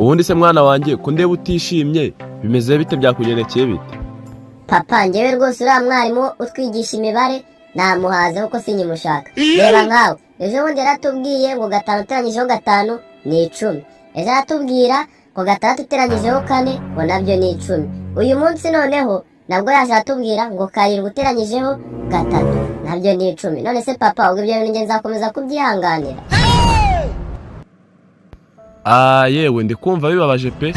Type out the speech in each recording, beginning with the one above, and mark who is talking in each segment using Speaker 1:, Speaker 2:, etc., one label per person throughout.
Speaker 1: ubundi se mwana wanjye ko ndeba utishimye bimeze bite byakugendekeye bite?
Speaker 2: Papa njyewe rwose uriya mwarimu utwigisha imibare namuhaze kuko sinyimushaka. Reba nkawe ejo bundi yaratubwiye ngo 5 uteranyijeho 5 ni 10. Ejo aratubwira ngo 6 uteranyijeho 4 ngo nabyo ni 10. Uyu munsi noneho nabwo yaje atubwira ngo 7 uteranyijeho 3 nabyo ni 10. None se papa ubwo ibyo bintu nzakomeza kubyihanganira?
Speaker 1: Yewe ndi kumva bibabaje pe.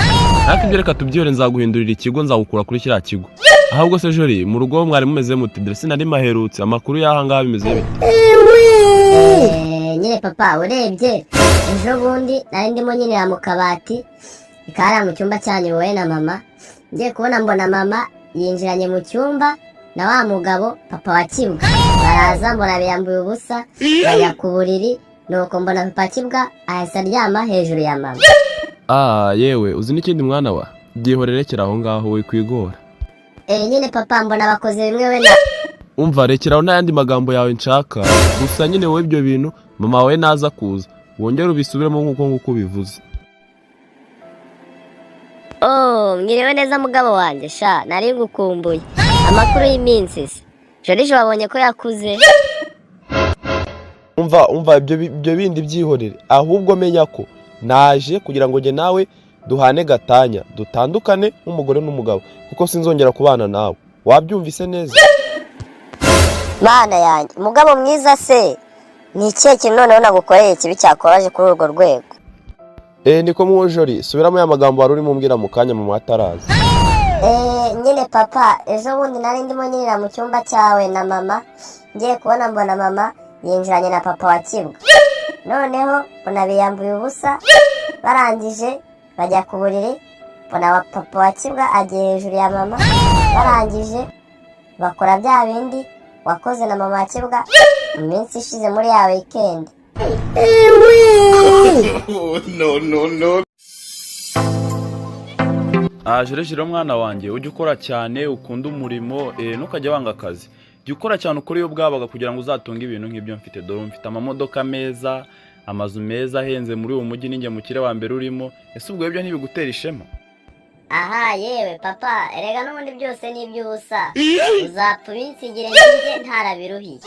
Speaker 1: Ariko ibyo reka tubyihore, nzaguhindurira ikigo, nzagukura kuri kiriya kigo. Ahubwo se Jori, mu rugo mwari mumeze mute? Ndetse nari maherutse amakuru y'aha ngaha bimeze bite?
Speaker 2: Nyine papa urebye ejo bundi nari ndimo nyinira mu kabati ikara mu cyumba cyanyu wowe na mama. Ngiye kubona mbona mama yinjiranye mu cyumba na wa mugabo papa wa Kibwa. Baraza mbona biyambuye ubusa bajya ku buriri, nuko mbona papa Kibwa ahise aryama hejuru ya mama.
Speaker 1: Yewe uzi n'ikindi mwana wa, gihorere aho ngaho we kwigora.
Speaker 2: Nyine papa mbona bakoze bimwe we na
Speaker 1: umva rekeraho n'ayandi magambo yawe nshaka. Gusa nyine wowe ibyo bintu mama we naza kuza wongera ubisubiremo nk'uko bivuze.
Speaker 2: Mwiriwe neza mugabo wanjye sha, nari ngukumbuye. Amakuru y'iminsi se Joriji wabonye ko yakuze?
Speaker 1: Umva ibyo bindi byihorere, ahubwo menya ko naje kugira ngo nge nawe duhane gatanya, dutandukane nk'umugore n'umugabo, kuko sinzongera kubana nawe. Wabyumvise neza?
Speaker 2: Mana yanjye mugabo mwiza se, ni ikihe kintu noneho nagukoreye kibi cyakoraje kuri urwo rwego?
Speaker 1: Niko mu Jori, subiramo ya magambo wari urimo umbwira mu kanya mu matarazi.
Speaker 2: Nyine papa ejo bundi nari ndimo nyinira mu cyumba cyawe na mama, ngiye kubona mbona mama yinjiranye na papa wa Kibwa. Noneho mbona biyambuye ubusa, barangije bajya ku buriri, mbona papa wa Kibwa agiye hejuru ya mama. Barangije bakora bya bindi wakoze na mama wa Kibwa mu minsi ishize muri ya weekend.
Speaker 1: No. Jere mwana wanjye, ujye ukora cyane, ukunda umurimo, ntukajya wanga akazi. Jya ukora cyane ukora iyo bwabaga kugira ngo uzatunge ibintu nk'ibyo mfite. Dore mfite amamodoka meza, amazu meza ahenze muri uwo mujyi, ninjye mukire wa mbere urimo. Ese ubwo ibyo ntibigutera ishema?
Speaker 2: Yewe papa erega n'ubundi byose ni iby'ubusa. Uzapfa binsigire njye ntarabiruhiye.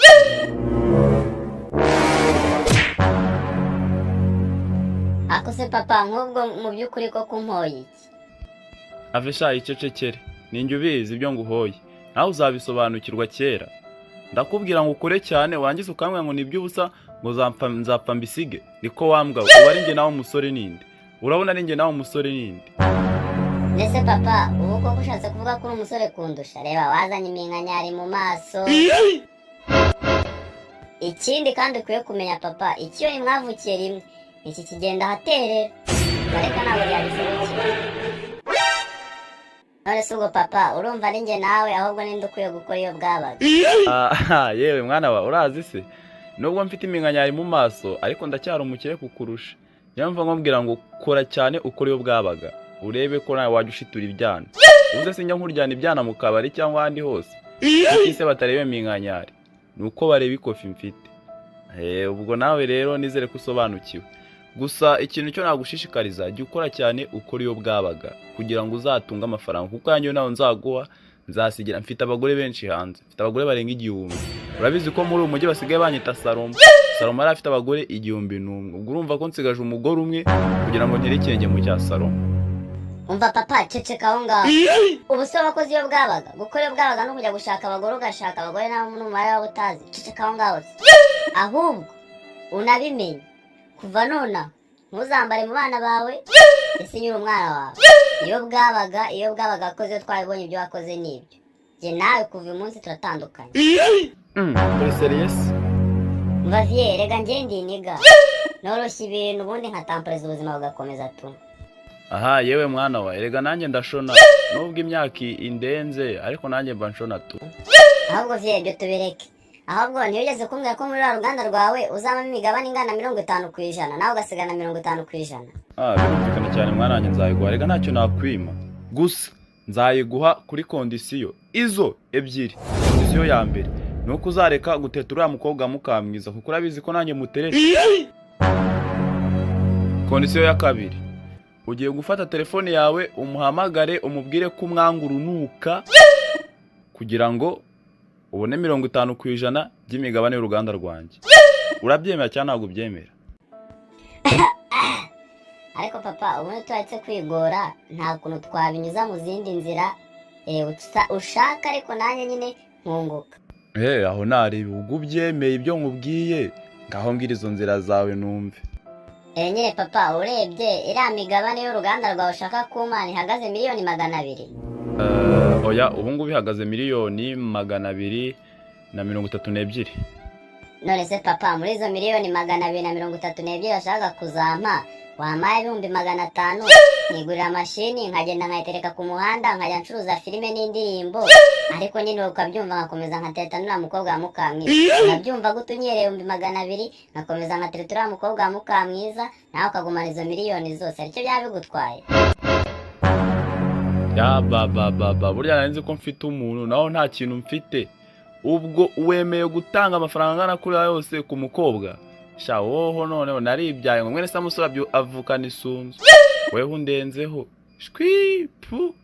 Speaker 2: Akose papa nk'ubwo mu by'ukuri ko kumpoye iki?
Speaker 1: Avesha icecekere, ninjye ubizi ibyo nguhoye, nawe uzabisobanukirwa kera. Ndakubwira ngo ukore cyane, wangize ukambwira ngo ni iby'ubusa ngo nzapfa mbisige. Niko wambwa, uba ari njye nawe umusore ninde? Urabona ari njye nawe umusore ninde?
Speaker 2: Nese papa ubu koko ushatse kuvuga ko uri umusore kundusha? Reba wazanye iminkanyari mu maso. Ikindi kandi ukwiye kumenya papa, ikiyo mwavukiye rimwe iki kigenda haterera. Bareka nabo byabishobokera. None se ubwo papa urumva ari njye nawe ahubwo ninde ukwiye gukora iyo bwabaga?
Speaker 1: Yewe mwana wa, urazi se nubwo mfite iminkanyari mu maso ariko ndacyari umukire kukurusha. Niyo mva ngombwira ngo kora cyane ukora iyo bwabaga, urebe ko nawe wajya ushitura ibyana. Uze sinjya nkuryana ibyana mu kabari cyangwa ahandi hose. Ese batarebe iminkanyari nuko bareba ikofi mfite. Ubwo nawe rero nizere ko usobanukiwe. Gusa ikintu cyo nagushishikariza, jya ukora cyane ukora iyo bwabaga kugira ngo uzatunge amafaranga, kuko yanyu nawe nzaguha nzasigira. Mfite abagore benshi hanze, mfite abagore barenga 1000. Urabizi ko muri uyu mujyi basigaye banyita Salomo ari afite abagore 1001. Ubwo urumva ko nsigaje umugore umwe kugira ngo nterekenge mu cya Salomo.
Speaker 2: Umva papa ceceka aho ngaho. Ubu se wakoze iyo bwabaga? Gukora iyo bwabaga no kujya gushaka abagore, ugashaka abagore nawe n'umubare wabo utazi. Ceceka aho ngaho. Ahubwo unabimenye kuva nona ntuzambare mu bana bawe, ese nyiri umwana wawe. Iyo bwabaga akoze twabibonye ibyo wakoze n'ibyo. Jye nawe kuva uyu munsi turatandukanye.
Speaker 1: Uri serious?
Speaker 2: Mvaviye rega njye ndiniga. Noroshye ibintu ubundi nkatampereza ubuzima bugakomeza tu.
Speaker 1: Yewe mwana wa, erega nanjye ndashona. Nubwo imyaka indenze ariko nanjye mba nshona tu.
Speaker 2: Ahubwo vie ibyo tubireke. Ahubwo niyogeze kumbwira ko muri ruganda rwawe uzamamo imigabane ingana 50% nawe ugasigana 50%.
Speaker 1: Birumvikana cyane mwana wanjye, nzayiguha. Rega ntacyo nakwima. Gusa nzayiguha kuri kondisiyo izo ebyiri. Kondisiyo ya mbere nuko uzareka guteta uriya mukobwa mukamwiza, kuko urabizi ko nanjye muterera. Kondisiyo ya kabiri, ugiye gufata telefone yawe umuhamagare umubwire ko umwanga urunuka kugira ngo ubone 50% by'imigabane y'uruganda rwanjye. Urabyemera cyangwa ntabwo ubyemera?
Speaker 2: ariko papa ubundi turatse kwigora nta kuntu twabinyuza mu zindi nzira ushaka ariko nanjye nyine nkunguka.
Speaker 1: Aho nareba ubwo ubyemeye ibyo nkubwiye ngaho mbwira izo nzira zawe numve.
Speaker 2: Nyine papa urebye iriya migabane y'uruganda rwawe ushaka kumana ihagaze miliyoni 200.
Speaker 1: Oya ubu ngubu ihagaze miliyoni 232.
Speaker 2: None se papa muri izo miliyoni 232 bashaka kuzampa wampaye 500,000 nigurira mashini nkagenda nkayitereka ku muhanda nkajya ncuruza filime n'indirimbo, ariko nyine ukabyumva nkakomeza nkateta n'uriya mukobwa wa Mukamwiza. Urabyumva gute unyereye 200,000 nkakomeza nkateta uriya mukobwa wa Mukamwiza nawe ukagumana izo miliyoni zose, aricyo byaba bigutwaye?
Speaker 1: Ya baba burya narinzi ko mfite umuntu naho nta kintu mfite. Ubwo wemeye gutanga amafaranga angana kuri yose ku mukobwa? Sha woho noneho naribyaye ngo mwene Samusura avukana isunzu. Weho undenzeho. Shwipu.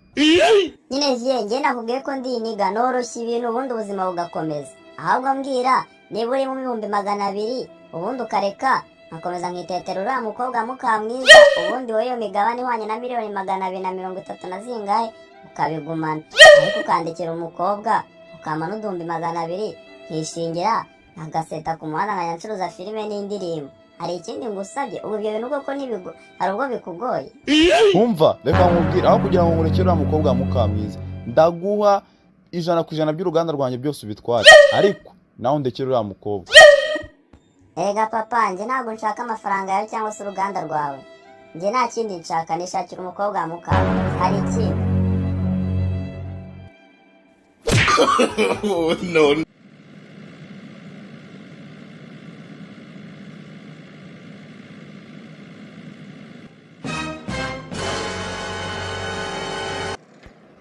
Speaker 2: Nyine njye nakubwiye ko ndi iniga noroshye ibintu ubundi ubuzima bugakomeza. Ahubwo mbwira niba uri mu 200,000 ubundi ukareka nkakomeza nkitetera uriya mukobwa Mukamwiza, ubundi wowe iyo migabane ihwanye na miliyoni 230 na zingahe ukabigumana, ariko ukandikira umukobwa ukama n'uduhumbi 200 nkishingira nkagaseta ku muhanda nkajya ncuruza filime n'indirimbo. Hari ikindi ngusabye? Ubu ibyo bintu koko hari ubwo bikugoye?
Speaker 1: Umva reka nkubwire, aho kugira ngo ngurekere uriya mukobwa Mukamwiza ndaguha 100% by'uruganda rwanjye byose ubitware, ariko nawe ndekere uriya mukobwa.
Speaker 2: Ega papa njye ntabwo nshaka amafaranga yawe cyangwa se uruganda rwawe, njye nta kindi nshaka, nishakira umukobwa wa Mukamwiza. Hari ikindi?
Speaker 3: No.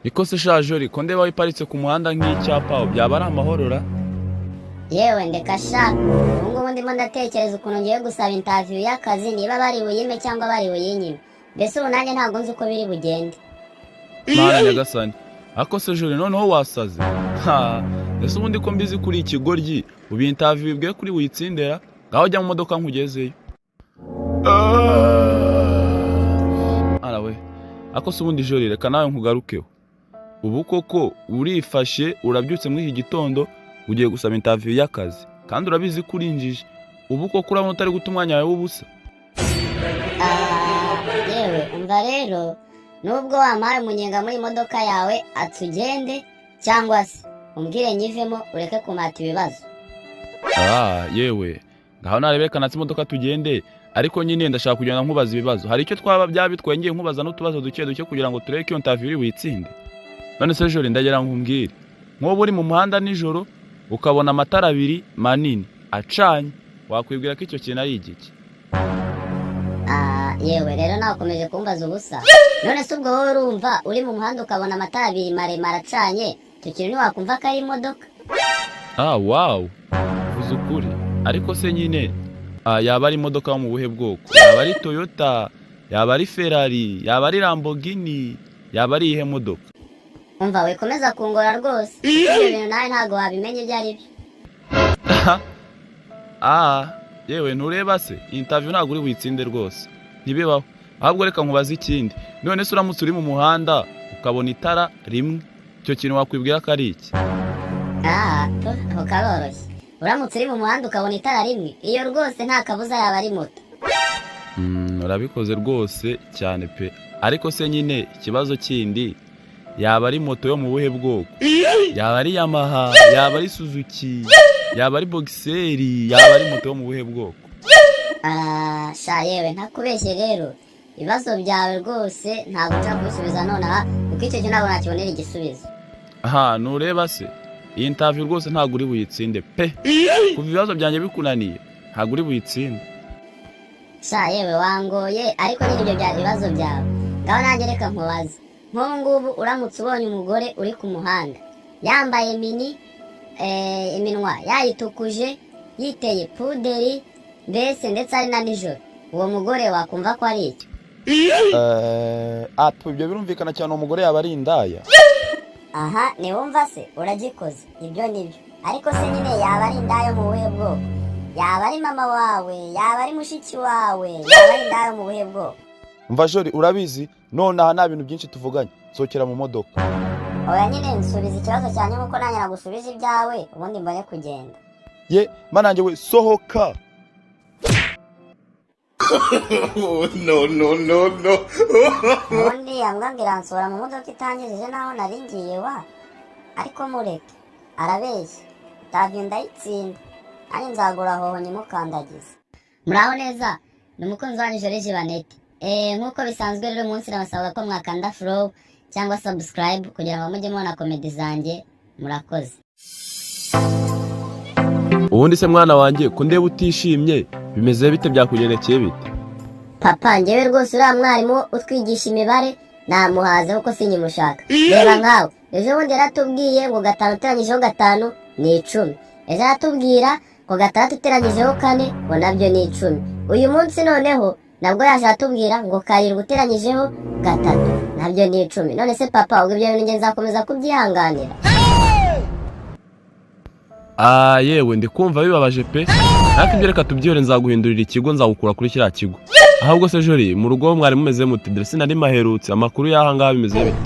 Speaker 1: Niko se shajori ko ndeba iparitse ku muhanda nk'icyapa byaba ari amahorora?
Speaker 2: Yewe ndeka sha, ubu ngubu ndimo ndatekereza ukuntu ngiye gusaba interview y'akazi, niba bari buyime cyangwa bari buyinyime. Mbese ubu nanjye ntabwo nzi uko biri bugende.
Speaker 1: Mana nyagasani, ako se jori noneho wasaze. Ese ubundi ko mbizi kuri ikigoryi ubu interview ibwe kuri witsindera ngaho jya mu modoka nkugezeyo. Arawe ako se ubundi jori reka nawe nkugarukeho. Ubu koko urifashe urabyutse muri iki gitondo ugiye gusaba interview y'akazi kandi urabizi kuri injiji. Ubu koko urabona utari guta umwanya wawe w'ubusa.
Speaker 2: Yewe umva rero, nubwo wampaye umunyenga muri modoka yawe atugende cyangwa se umbwire nyivemo ureke kumata ibibazo.
Speaker 1: Yewe ngaho narebeka natse imodoka tugende, ariko nyine ndashaka kugenda nkubaza ibibazo. Hari icyo twaba byabitwaye ngiye nkubaza n'utubazo duke kugira ngo tureke iyo interview iri witsinde. None se jori ndagira nkumbwire, nk'ubu uri mu muhanda nijoro ukabona amatara 2 manini acanye, wakwibwira ko icyo kintu ari igiki?
Speaker 2: Yewe rero nawe ukomeje kumbaza ubusa. None se ubwo wowe urumva uri mu muhanda ukabona amatara 2 maremare acanye, icyo kintu ntiwakumva ko ari imodoka?
Speaker 1: Wow, uvuze ukuri. Ariko se nyine yaba ari imodoka yo mu buhe bwoko? Yaba ari Toyota, yaba ari Ferrari, yaba ari Lamborghini, yaba ari ihe modoka?
Speaker 2: Umva wikomeza kungora rwose, ibyo bintu nawe ntabwo wabimenye ibyo ari byo.
Speaker 1: Yewe ntureba se interview ntabwo uri witsinde rwose, ntibibaho. Ahubwo reka nkubaza ikindi, none se uramutse uri mu muhanda ukabona itara rimwe, icyo kintu wakwibwira ko ari iki?
Speaker 2: Aho karoroshye. Uramutse uri mu muhanda ukabona itara rimwe, iyo rwose nta kabuza yaba ari moto.
Speaker 1: Urabikoze rwose cyane pe. Ariko se nyine ikibazo kindi, yaba ari moto yo mu buhe bwoko? Yaba ari Yamaha, yaba ari Suzuki, yaba ari Boxer, yaba ari moto yo mu buhe bwoko?
Speaker 2: Sha yewe ntakubeshye rero, ibibazo byawe rwose ntabwo nshaka kubisubiza nonaha kuko icyo cyo ntabwo nakibonera igisubizo.
Speaker 1: Nureba se iyi interview rwose ntabwo uri buyitsinde pe. Kuva ibibazo byanjye bikunaniye ntabwo uri buyitsinde.
Speaker 2: Sha yewe wangoye, ariko nyine ibyo bya bibazo byawe ngaho nanjye reka nkubaza. Nk'ubu ngubu uramutse ubonye umugore uri ku muhanda yambaye mini, iminwa yayitukuje, yiteye puderi, mbese ndetse ari na nijoro, uwo mugore wakumva ko ari iki?
Speaker 1: ibyo birumvikana cyane umugore yaba ari indaya.
Speaker 2: aha niwumva se uragikoze ibyo nibyo, ariko se nyine yaba ari indaya mu buhe bwoko? Yaba ari mama wawe, yaba ari mushiki wawe, yaba ari indaya mu buhe bwoko?
Speaker 1: Umva Jori, urabizi none aha nta bintu byinshi tuvuganye, sokera mu modoka.
Speaker 2: Oya nyine nsubiza ikibazo cyanjye nkuko nanjye nagusubije ibyawe ubundi mbone kugenda.
Speaker 1: Ye mananjye we sohoka.
Speaker 3: No.
Speaker 2: ubundi yambwira nsura mu modoka itangirije naho nari ngiye wa, ariko mureke arabeshya, itaviyo ndayitsinda ari nzagura hoho nyimukandagize. Muraho neza, ni umukunzi wanyu Jolly Jibanete. Nk'uko bisanzwe rero umunsi nabasaba ko mwakanda follow cyangwa subscribe kugira ngo mujye mubona komedi zanjye. Murakoze.
Speaker 1: Ubundi se mwana wanjye ko ndeba utishimye, bimeze bite, byakugendekeye bite?
Speaker 2: Papa njyewe rwose uriya mwarimu utwigisha imibare namuhaze kuko sinyimushaka. Reba nkawe, ejo bundi yaratubwiye ngo 5 uteranyijeho 5 ni 10. Ejo aratubwira ngo 6 uteranyijeho 4 ngo nabyo ni 10. Uyu munsi noneho nabwo yaje atubwira ngo 7 uteranyijeho 3 nabyo ni 10. None se papa ubwo ibyo bintu nge nzakomeza kubyihanganira?
Speaker 1: Yewe ndi kumva bibabaje pe. Ariko ibyo reka tubyihore, nzaguhindurira ikigo, nzagukura kuri kiriya kigo. Ahubwo se Jori, mu rugo mwari mumeze mute? Dore sinari maherutse, amakuru y'aha ngaha bimeze bite?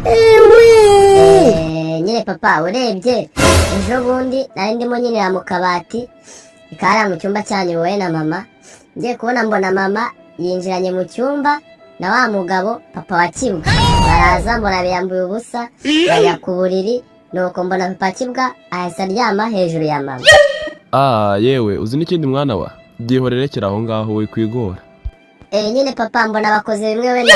Speaker 2: Nyine papa urebye ejo bundi nari ndimo nyinira mu kabati ikara mu cyumba cyanyu wowe na mama, ngiye kubona mbona mama yinjiranye mu cyumba na wa mugabo papa wa Kibwa. Baraza mbona biyambuye ubusa bajya ku buriri, nuko mbona papa Kibwa ahise aryama hejuru ya mama.
Speaker 1: Yewe uzi n'ikindi mwana wa, gihorere aho ngaho we kwigora.
Speaker 2: Nyine papa mbona bakoze bimwe we na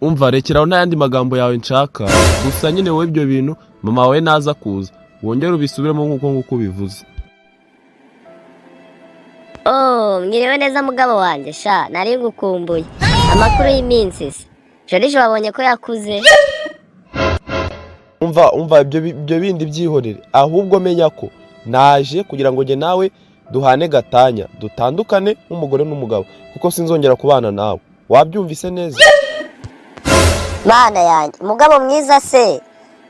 Speaker 1: Umva rekeraho n'ayandi magambo yawe nshaka, gusa nyine wowe ibyo bintu mama wawe naza kuza wongere ubisubiremo nk'uko bivuze.
Speaker 2: Mwiriwe neza mugabo wanjye sha, nari ngukumbuye. Amakuru y'iminsi se Jolly wabonye ko yakuze?
Speaker 1: Umva ibyo bindi byihorere, ahubwo menya ko naje kugira ngo nge nawe duhane gatanya, dutandukane nk'umugore n'umugabo, kuko sinzongera kubana nawe. Wabyumvise neza?
Speaker 2: Mana yanjye umugabo mwiza se,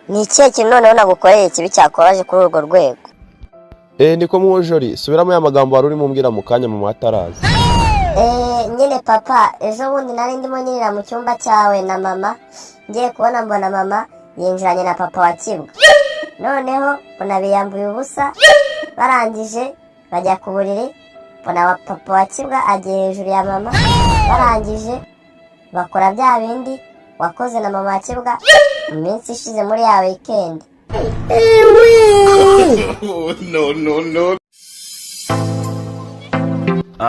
Speaker 2: ni ikihe kintu noneho nagukoreye kibi cyakoraje kuri urwo rwego?
Speaker 1: Niko mu Jolly, subiramo ya magambo wari urimo umbwira mu kanya mu matarazi.
Speaker 2: Nyine papa ejo bundi nari ndimo nyinira mu cyumba cyawe na mama, ngiye kubona mbona mama yinjiranye na papa wa Kibwa. Noneho mbona biyambuye ubusa, barangije bajya ku buriri, mbona papa wa Kibwa agiye hejuru ya mama, barangije bakora bya bindi wakoze na mama wa Kibwa mu minsi ishize muri ya weekend.
Speaker 3: No.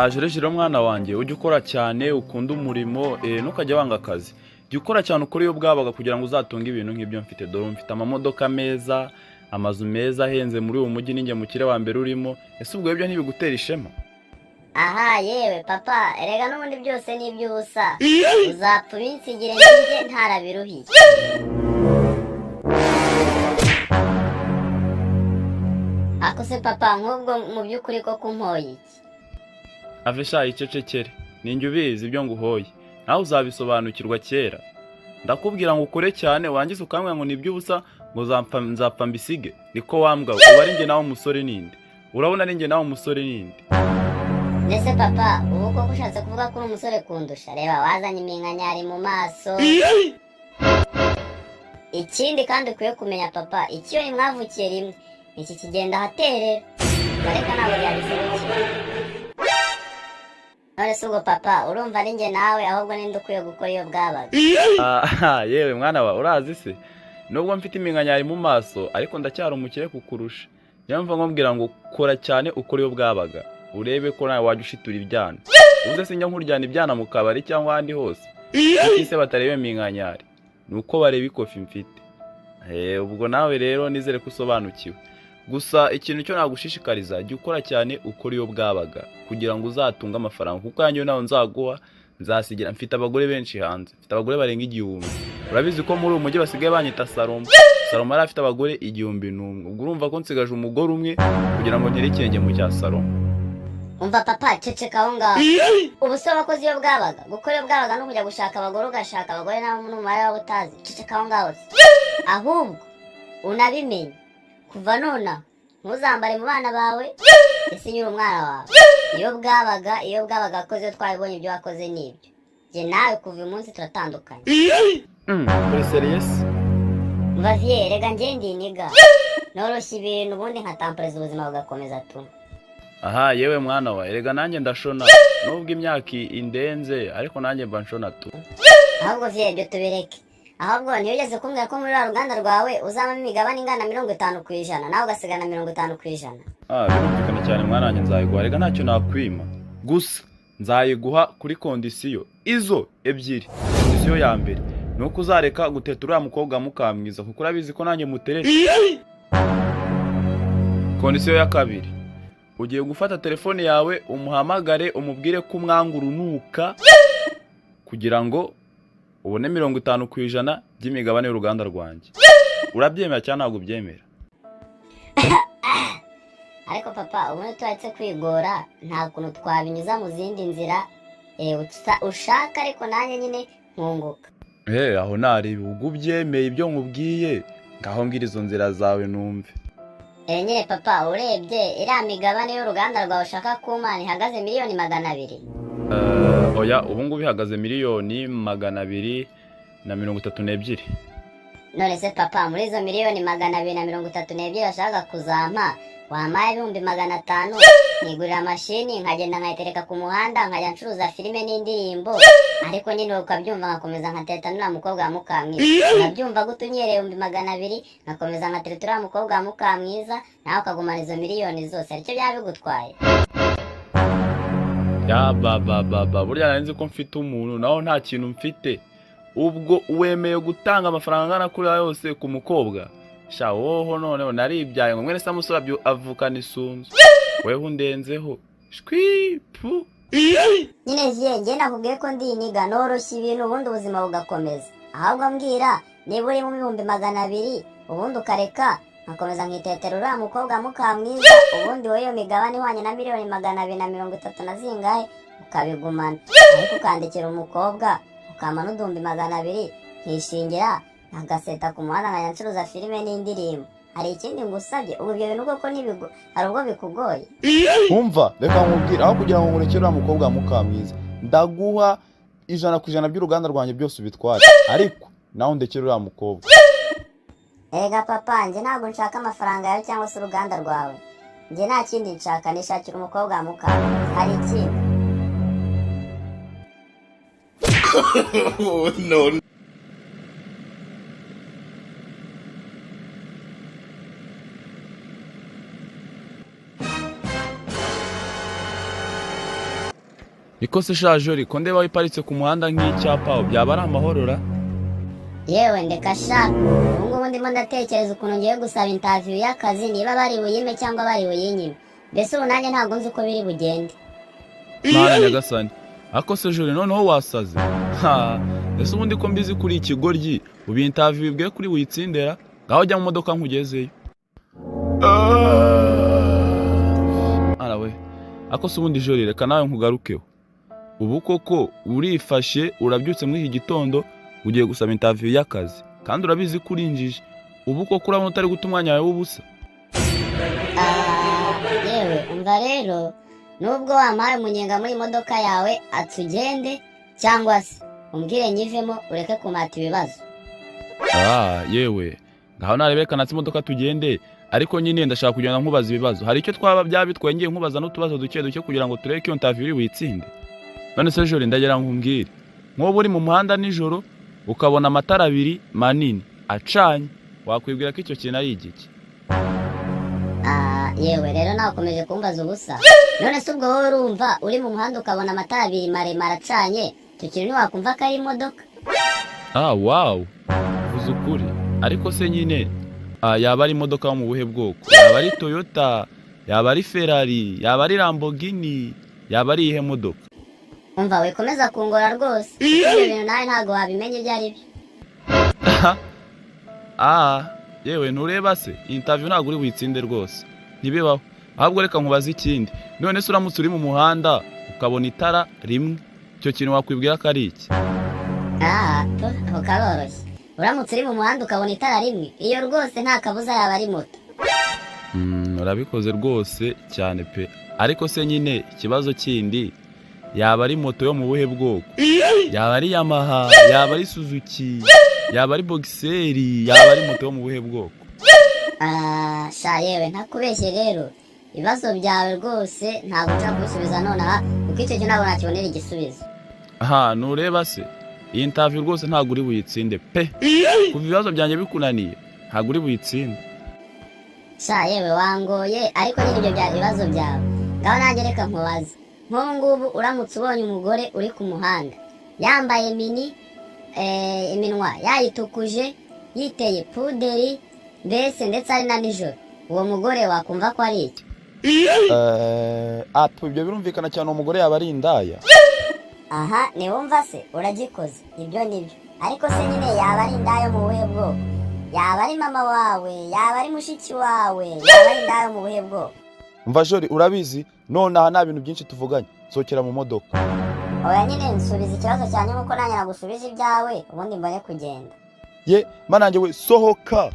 Speaker 1: Jolly mwana wanjye, ujye ukora cyane, ukunda umurimo, ntukajya wanga akazi. Jya ukora cyane ukora iyo bwabaga kugira ngo uzatunge ibintu nk'ibyo mfite. Dore mfite amamodoka meza, amazu meza ahenze muri uwo mujyi, ninjye mukire wa mbere urimo. Ese ubwo ibyo ntibigutera ishema?
Speaker 2: Yewe papa erega n'ubundi byose ni iby'ubusa, uzapfa ubinsigire njye ntarabiruhiye. Ako se papa nk'ubwo mu by'ukuri ko kumpoye iki?
Speaker 1: Avesha icecekere, ninjye ubizi ibyo nguhoye, nawe uzabisobanukirwa kera. Ndakubwira ngo ukore cyane, wangize ukambwira ngo ni iby'ubusa, ngo nzapfa mbisige. Niko wambwa, uba ari njye nawe umusore ninde? Urabona ari njye nawe umusore ninde?
Speaker 2: Mbese papa ubu koko ushatse kuvuga ko uri umusore kundusha? Reba wazanye iminkanyari mu maso. Ikindi kandi ukwiye kumenya papa, ikiyo mwavukiye rimwe iki kigenda ahaterera, bareka ntabwo byabishobokera. None se ubwo papa urumva ari njye nawe ahubwo ninde ukwiye gukora iyo bwabaga?
Speaker 1: Yewe mwana wa, urazi se nubwo mfite iminkanyari mu maso ariko ndacyari umukire kukurusha. Nyamva nkubwira ngo kora cyane ukora iyo bwabaga, urebe ko nawe wajya ushitura ibyana. Uze sinjya nkuryana ibyana mu kabari cyangwa ahandi hose, kuko se batarebe iminkanyari, nuko bareba ikofi mfite. Ubwo nawe rero nizere ko usobanukiwe. Gusa ikintu cyo nagushishikariza, jya ukora cyane ukora iyo bwabaga kugira ngo uzatunge amafaranga, kuko yanjye nawe nzaguha, nzasigira. Mfite abagore benshi hanze, mfite abagore barenga 1000. Urabizi ko muri uyu mujyi basigaye banyita Salomo. Salomo yari afite abagore 1001. Ubwo urumva ko nsigaje umugore umwe kugira ngo ntere ikirenge mu cya Salomo.
Speaker 2: umva papa ceceka aho ngaho. Ubu se wakoze iyo bwabaga? Gukora iyo bwabaga no kujya gushaka abagore ugashaka abagore nawe n'umubare waba utazi. Ceceka aho ngaho se. Ahubwo unabimenye kuva nona ntuzambare mu bana bawe ese nyiri umwana wawe. Iyo bwabaga akoze twabibonye ibyo wakoze n'ibyo. Jye nawe kuva uyu munsi turatandukanye.
Speaker 1: Uri serious?
Speaker 2: Mvavye rega njye ndiniga. Noroshya ibintu ubundi nkatampereza ubuzima bugakomeza tu.
Speaker 1: Aha yewe mwana wa erega nanjye ndashona nubwo imyaka indenze ariko nanjye mba nshona tu.
Speaker 2: Ahubwo vye ibyo tubireke. Ahubwo niyo ugeze kumbwira ko muri ruganda rwawe uzamamo imigabane ingana 50% nawe ugasigana 50%.
Speaker 1: Birumvikana cyane mwana wanjye nzayiguha rega ntacyo nakwima. Gusa nzayiguha kuri kondisiyo izo ebyiri. Kondisiyo ya mbere nuko uzareka guteta uriya mukobwa mukamwiza kuko urabizi ko nanjye muteretse. Kondisiyo ya kabiri ugiye gufata telefone yawe umuhamagare umubwire ko umwanga urunuka kugira ngo ubone 50% by'imigabane y'uruganda rwanjye. Urabyemera cyangwa ntabwo ubyemera?
Speaker 2: Ariko papa ubundi turatse kwigora nta kuntu twabinyuza mu zindi nzira ushaka ariko nanjye nyine nkunguka.
Speaker 1: Aho nareba ubwo ubyemeye ibyo nkubwiye ngaho ngira izo nzira zawe numve.
Speaker 2: Nyine papa urebye iriya migabane y'uruganda rwawe ushaka kumana ihagaze $200,000.
Speaker 1: Oya ubu ngubu ihagaze $232,032.
Speaker 2: None se papa muri izo $232,032 bashaka kuzampa wampaye $500,000 nigurira amashini nkagenda nkayitereka ku muhanda nkajya ncuruza filime n'indirimbo ariko nyine ukabyumva nkakomeza nkateta n'uriya mukobwa wa Mukamwiza. Unabyumva gute unyereye $200,000 nkakomeza nkateta uriya mukobwa wa Mukamwiza nawe ukagumana izo miliyoni zose aricyo byaba bigutwaye?
Speaker 1: Ya baba burya narinzi ko mfite umuntu naho nta kintu mfite. Ubwo wemeye gutanga amafaranga angana kuri yose ku mukobwa? Sha woho none naribyaye ngo mwene Samusura avukana isunzu. Weho undenzeho. Shwipu.
Speaker 2: Nyine njye nakubwiye ko ndiniga noroshya ibintu ubundi ubuzima bugakomeza. Ahubwo mbwira niba uri mu $200,000 ubundi ukareka nkakomeza nkitetera uriya mukobwa wa Mukamwiza ubundi wowe iyo migabane ihwanye na $230 na zingahe ukabigumana ariko ukandikira umukobwa ukama $200,000 nkishingira nkagaseta ku muhanda nkajya ncuruza filime n'indirimbo. Hari ikindi ngusabye ubu ibyo bintu koko hari ubwo bikugoye?
Speaker 1: Umva reka nkubwire aho kugira ngo ngurekere uriya mukobwa wa Mukamwiza ndaguha 100% by'uruganda rwanjye byose ubitware ariko nawe ndekere uriya mukobwa.
Speaker 2: Ega papa njye ntabwo nshaka amafaranga yawe cyangwa se uruganda rwawe. Njye nta kindi nshaka nishakira umukobwa wa Mukamwiza. Hari ikindi?
Speaker 3: No.
Speaker 1: Iko se shajori ko ndeba wiparitse ku muhanda nk'icyapa byaba ari amahorora?
Speaker 2: Yewe ndeka sha ngubu ndimo ndatekereza ukuntu ngiye gusaba interview y'akazi niba bari buyime cyangwa bari buyinyime. Mbese ubu nanjye ntabwo nzi uko biri bugende.
Speaker 1: Mana nyagasani ako se jori noneho wasaze. Ese ubundi ko mbizi kuri ikigoryi ubi interview bibwe kuri witsindera ngaho jya mu modoka nkugezeyo. Arawe ako se ubundi jori reka nawe nkugarukeho. Ubu koko urifashe urabyutse muri iki gitondo ugiye gusaba interview y'akazi kandi urabizi kuri injiji. Ubu koko urabona utari guta umwanya wawe w'ubusa.
Speaker 2: Yewe umva rero nubwo wampaye umunyenga muri modoka yawe atugende cyangwa se umbwire nyivemo ureke kumata ibibazo.
Speaker 1: Yewe ngaho nareberekana ati imodoka tugende ariko nyine ndashaka kugenda nkubaza ibibazo. Hari icyo twaba byabitwaye ngiye nkubaza n'utubazo duke kugira ngo tureke iyo interview iri witsinde. None se jori ndagira ngumbwire nko buri mu muhanda nijoro ukabona amatara abiri manini acanye wakwibwira ko icyo kintu ari igiki?
Speaker 2: Yewe rero nawe ukomeje kumbaza ubusa. None se ubwo wowe urumva uri mu muhanda ukabona amatara abiri maremare acanye icyo kintu ntiwakumva ko ari imodoka?
Speaker 1: Wow uvuze ukuri ariko se nyine yaba ari imodoka yo mu buhe bwoko? Yaba ari Toyota, yaba ari Ferrari, yaba ari Lamborghini, yaba ari ihe modoka?
Speaker 2: Umva wikomeza kungora rwose ibyo bintu nawe ntabwo wabimenye ibyo ari byo.
Speaker 1: Yewe ntureba se interview ntabwo uri witsinde rwose ntibibaho. ahubwo reka nkubaze ikindi, none se uramutse uri mu muhanda ukabona itara rimwe, icyo kintu wakwibwira ko ari iki?
Speaker 2: Ako karoroshye. Uramutse uri mu muhanda ukabona itara rimwe, iyo rwose nta kabuza yaba ari moto.
Speaker 1: Urabikoze rwose cyane pe. Ariko se nyine ikibazo kindi, yaba ari moto yo mu buhe bwoko? Yaba ari Yamaha, yaba ari Suzuki, yaba ari Boxer, yaba ari moto yo mu buhe bwoko?
Speaker 2: Sha yewe ntakubeshye rero, ibibazo byawe rwose ntabwo nshaka kubisubiza nonaha, kuko icyo cyo ntabwo nakibonera igisubizo.
Speaker 1: Nureba se, iyi interview rwose ntabwo uri buyitsinde pe. Kuva ibibazo byanjye bikunaniye, ntabwo uri buyitsinde.
Speaker 2: Sha yewe wangoye, ariko nyine ibyo bya bibazo byawe. Ngaho nanjye reka nkubaze. Nk'ubu ngubu uramutse ubonye umugore uri ku muhanda, yambaye mini, iminwa yayitukuje, yiteye puderi, mbese ndetse ari na nijoro, uwo mugore wakumva ko ari iki?
Speaker 1: Ibyo birumvikana cyane, umugore yaba ari indaya.
Speaker 2: Niwumva se uragikoze, ibyo nibyo. Ariko se nyine yaba ari indaya mu buhe bwoko? Yaba ari mama wawe, yaba ari mushiki wawe, yaba ari indaya mu buhe bwoko?
Speaker 1: Umva Jori, urabizi nonaha nta bintu byinshi tuvuganye, sokera mu modoka.
Speaker 2: Oya nyine nsubiza ikibazo cyane nkuko nanjye nagusubije ibyawe, ubundi mbone kugenda.
Speaker 1: Ye mananjye we, sohoka.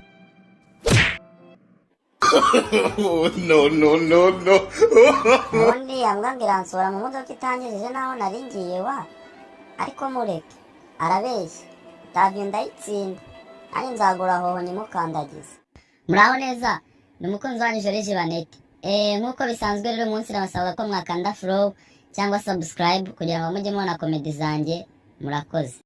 Speaker 3: No.
Speaker 2: Ubundi yambwira nsura mu modoka itangirije naho nari ngiye wa, ariko mureke arabeshya, interview ndayitsinda, nanjye nzagura hoho nyimukandagize. Muraho neza, ni umukunzi wanyu Joriji Baneti. Nk'uko bisanzwe rero umunsi nabasaba ko mwakanda follow cyangwa subscribe kugira ngo mujye mubona komedi zanjye. Murakoze.